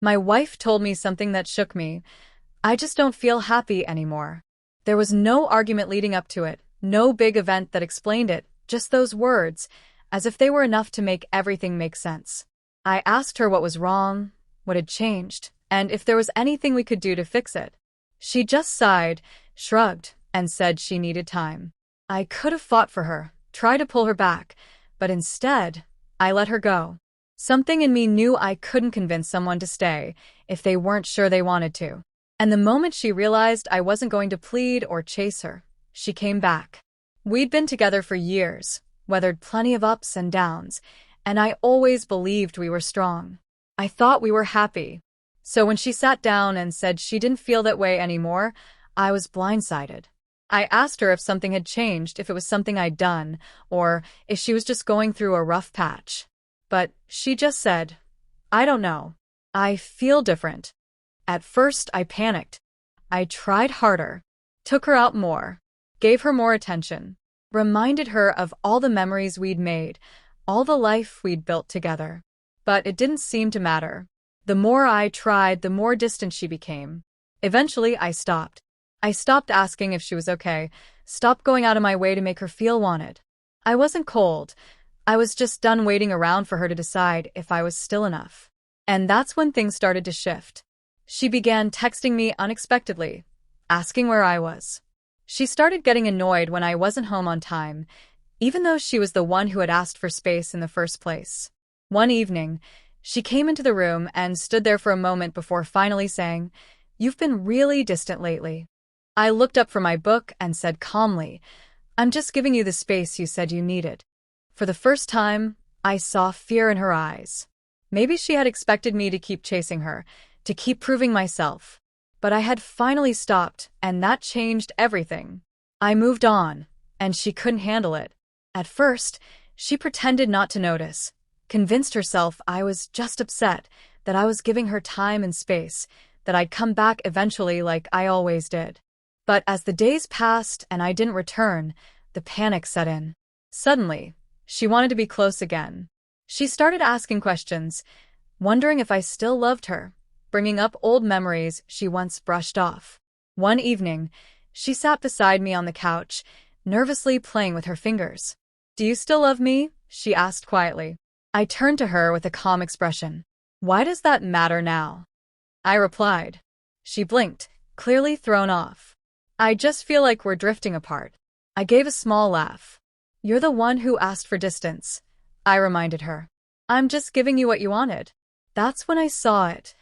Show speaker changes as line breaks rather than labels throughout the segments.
My wife told me something that shook me. I just don't feel happy anymore. There was no argument leading up to it, no big event that explained it, just those words, as if they were enough to make everything make sense. I asked her what was wrong, what had changed, and if there was anything we could do to fix it. She just sighed, shrugged, and said she needed time. I could have fought for her, tried to pull her back, but instead, I let her go. Something in me knew I couldn't convince someone to stay if they weren't sure they wanted to. And the moment she realized I wasn't going to plead or chase her, she came back. We'd been together for years, weathered plenty of ups and downs, and I always believed we were strong. I thought we were happy. So when she sat down and said she didn't feel that way anymore, I was blindsided. I asked her if something had changed, if it was something I'd done, or if she was just going through a rough patch. But she just said, "I don't know. I feel different." At first, I panicked. I tried harder, took her out more, gave her more attention, reminded her of all the memories we'd made, all the life we'd built together. But it didn't seem to matter. The more I tried, the more distant she became. Eventually, I stopped. I stopped asking if she was okay, stopped going out of my way to make her feel wanted. I wasn't cold. I was just done waiting around for her to decide if I was still enough. And that's when things started to shift. She began texting me unexpectedly, asking where I was. She started getting annoyed when I wasn't home on time, even though she was the one who had asked for space in the first place. One evening, she came into the room and stood there for a moment before finally saying, "You've been really distant lately." I looked up from my book and said calmly, "I'm just giving you the space you said you needed." For the first time, I saw fear in her eyes. Maybe she had expected me to keep chasing her, to keep proving myself. But I had finally stopped, and that changed everything. I moved on, and she couldn't handle it. At first, she pretended not to notice, convinced herself I was just upset, that I was giving her time and space, that I'd come back eventually like I always did. But as the days passed and I didn't return, the panic set in. Suddenly, she wanted to be close again. She started asking questions, wondering if I still loved her, bringing up old memories she once brushed off. One evening, she sat beside me on the couch, nervously playing with her fingers. "Do you still love me?" she asked quietly. I turned to her with a calm expression. "Why does that matter now?" I replied. She blinked, clearly thrown off. "I just feel like we're drifting apart." I gave a small laugh. "You're the one who asked for distance," I reminded her. "I'm just giving you what you wanted." That's when I saw it,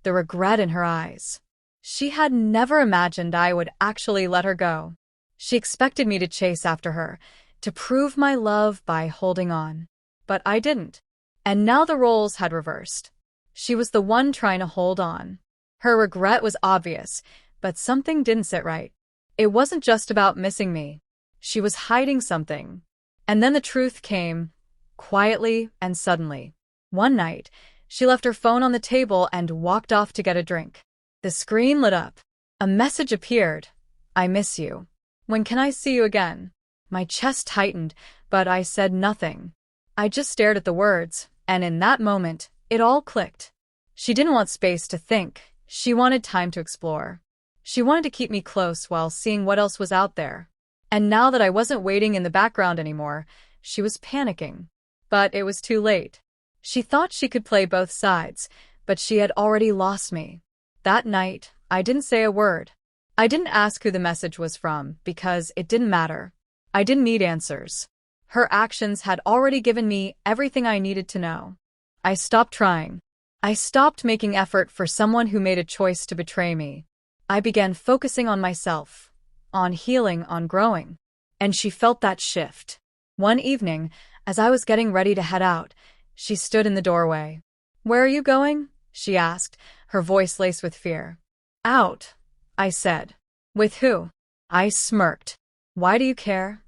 the regret in her eyes. She had never imagined I would actually let her go. She expected me to chase after her, to prove my love by holding on. But I didn't. And now the roles had reversed. She was the one trying to hold on. Her regret was obvious, but something didn't sit right. It wasn't just about missing me. She was hiding something. And then the truth came, quietly and suddenly. One night, she left her phone on the table and walked off to get a drink. The screen lit up. A message appeared. "I miss you. When can I see you again?" My chest tightened, but I said nothing. I just stared at the words, and in that moment, it all clicked. She didn't want space to think. She wanted time to explore. She wanted to keep me close while seeing what else was out there. And now that I wasn't waiting in the background anymore, she was panicking. But it was too late. She thought she could play both sides, but she had already lost me. That night, I didn't say a word. I didn't ask who the message was from, because it didn't matter. I didn't need answers. Her actions had already given me everything I needed to know. I stopped trying. I stopped making effort for someone who made a choice to betray me. I began focusing on myself, on healing, on growing. And she felt that shift. One evening, as I was getting ready to head out, she stood in the doorway. "Where are you going?" she asked, her voice laced with fear. "Out," I said. "With who?" I smirked. "Why do you care?"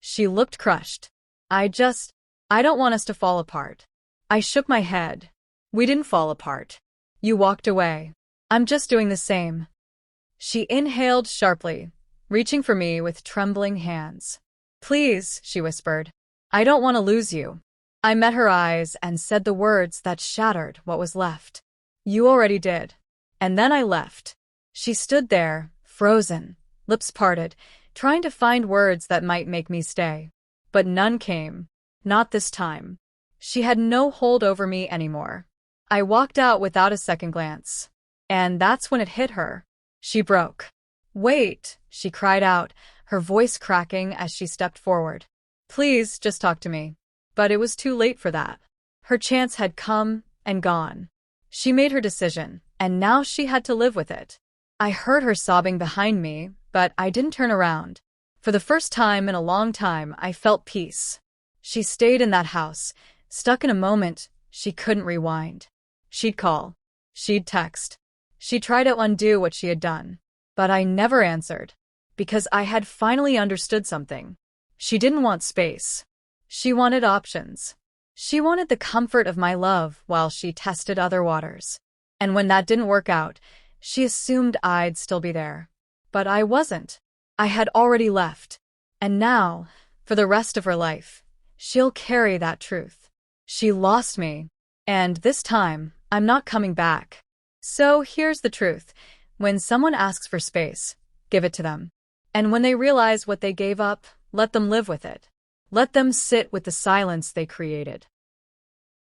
She looked crushed. I don't want us to fall apart." I shook my head. "We didn't fall apart. You walked away. I'm just doing the same." She inhaled sharply, reaching for me with trembling hands. "Please," she whispered. "I don't want to lose you." I met her eyes and said the words that shattered what was left. You already did. And then I left. She stood there, frozen, lips parted, trying to find words that might make me stay. But none came. Not this time. She had no hold over me anymore. I walked out without a second glance. And that's when it hit her. She broke. Wait, she cried out, her voice cracking as she stepped forward. Please, just talk to me. But it was too late for that. Her chance had come and gone. She made her decision, and now she had to live with it. I heard her sobbing behind me, but I didn't turn around. For the first time in a long time, I felt peace. She stayed in that house, stuck in a moment she couldn't rewind. She'd call. She'd text. She'd try to undo what she had done. But I never answered. Because I had finally understood something. She didn't want space. She wanted options. She wanted the comfort of my love while she tested other waters. And when that didn't work out, she assumed I'd still be there. But I wasn't. I had already left. And now, for the rest of her life, she'll carry that truth. She lost me. And this time, I'm not coming back. So here's the truth. When someone asks for space, give it to them. And when they realize what they gave up, let them live with it. Let them sit with the silence they created.